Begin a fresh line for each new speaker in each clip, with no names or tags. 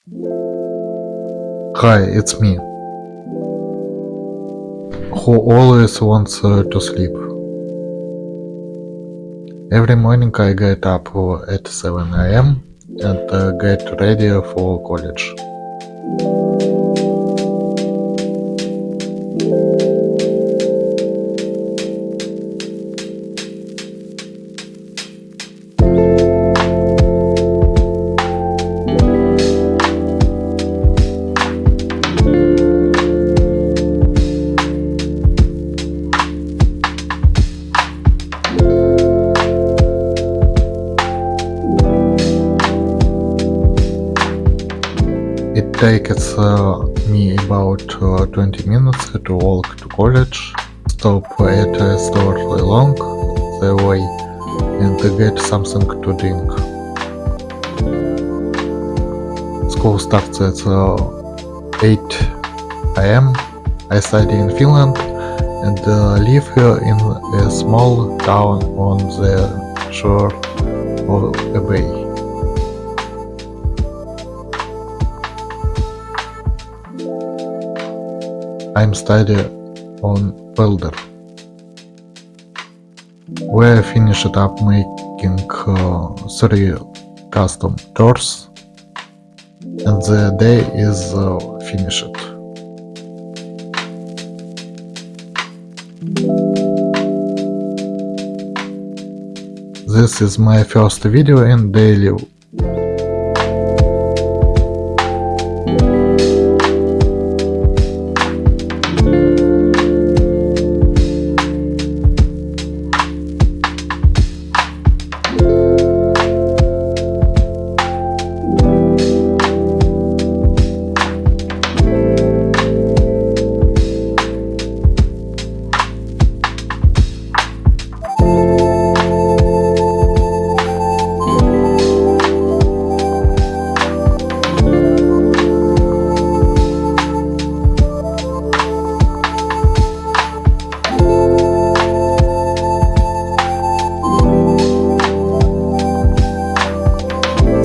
Hi, it's me, who always wants to sleep. Every morning I get up at 7 am and get ready for college. It takes me about 20 minutes to walk to college, stop at a store along the way and get something to drink. School starts at 8 am. I study in Finland and live in a small town on the shore of a bay. I'm studying on welder, where I finished up making 3 custom doors, and the day is finished. This is my first video in daily.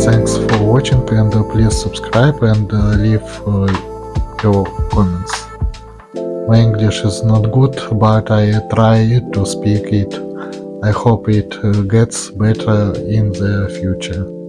Thanks for watching and please subscribe and leave your comments. My English is not good, but I try to speak it. I hope it gets better in the future.